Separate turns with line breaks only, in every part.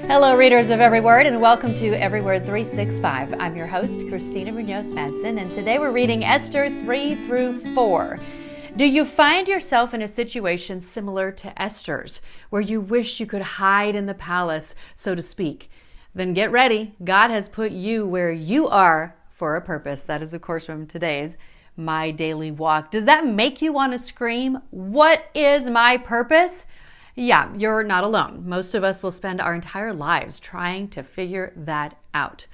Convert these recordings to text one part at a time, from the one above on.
Hello, readers of Every Word, and welcome to Every Word 365. I'm your host, Christina Munoz-Madsen, and today we're reading Esther 3 through 4. Do you find yourself in a situation similar to Esther's, where you wish you could hide in the palace, so to speak? Then get ready. God has put you where you are for a purpose. That is, of course, from today's My Daily Walk. Does that make you want to scream, "What is my purpose?" Yeah, you're not alone. Most of us will spend our entire lives trying to figure that out.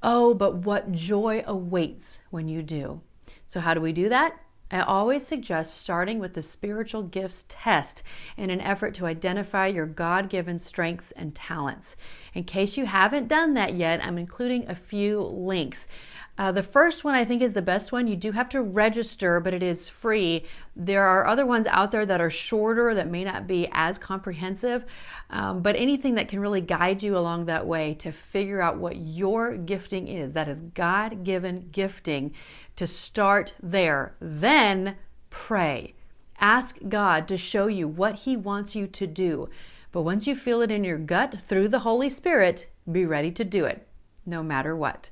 Oh, but what joy awaits when you do. So how do we do that? I always suggest starting with the spiritual gifts test in an effort to identify your God-given strengths and talents. In case you haven't done that yet, I'm including a few links. The first one I think is the best one. You do have to register, but it is free. There are other ones out there that are shorter that may not be as comprehensive, but anything that can really guide you along that way to figure out what your gifting is, that is God-given gifting, to start there. Then pray. Ask God to show you what He wants you to do. But once you feel it in your gut through the Holy Spirit, be ready to do it, no matter what.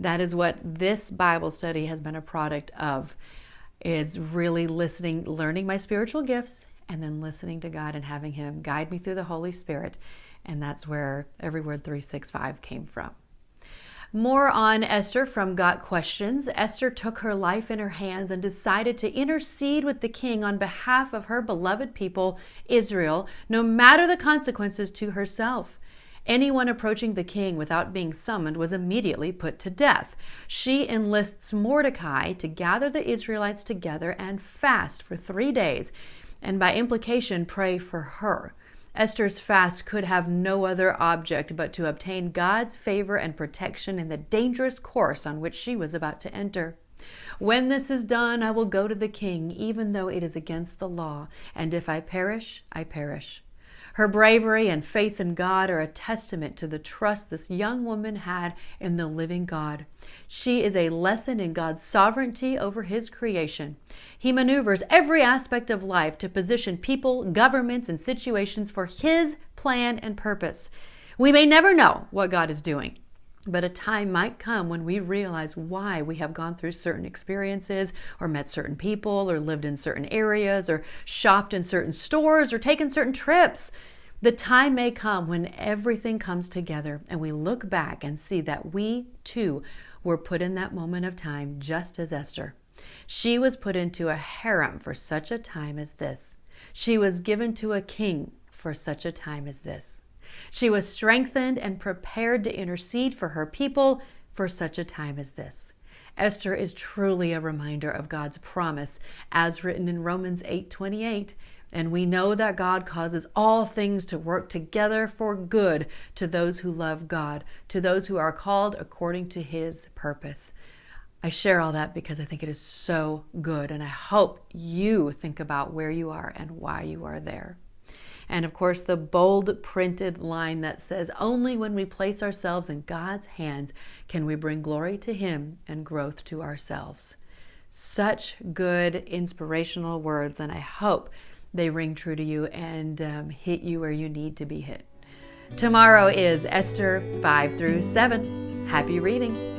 That is what this Bible study has been a product of, is really listening, learning my spiritual gifts, and then listening to God and having Him guide me through the Holy Spirit. And that's where Every Word 365 came from. More on Esther from Got Questions. Esther took her life in her hands and decided to intercede with the king on behalf of her beloved people, Israel, no matter the consequences to herself. Anyone approaching the king without being summoned was immediately put to death. She enlists Mordecai to gather the Israelites together and fast for 3 days, and by implication pray for her. Esther's fast could have no other object but to obtain God's favor and protection in the dangerous course on which she was about to enter. When this is done, I will go to the king, even though it is against the law, and if I perish, I perish. Her bravery and faith in God are a testament to the trust this young woman had in the living God. She is a lesson in God's sovereignty over His creation. He maneuvers every aspect of life to position people, governments, and situations for His plan and purpose. We may never know what God is doing, but a time might come when we realize why we have gone through certain experiences, or met certain people, or lived in certain areas, or shopped in certain stores, or taken certain trips. The time may come when everything comes together and we look back and see that we too were put in that moment of time, just as Esther. She was put into a harem for such a time as this. She was given to a king for such a time as this. She was strengthened and prepared to intercede for her people for such a time as this. Esther is truly a reminder of God's promise, as written in Romans 8:28. And we know that God causes all things to work together for good to those who love God, to those who are called according to His purpose. I share all that because I think it is so good, and I hope you think about where you are and why you are there. And of course, the bold printed line that says, only when we place ourselves in God's hands can we bring glory to Him and growth to ourselves. Such good, inspirational words, and I hope they ring true to you and hit you where you need to be hit. Tomorrow is Esther 5 through 7. Happy reading.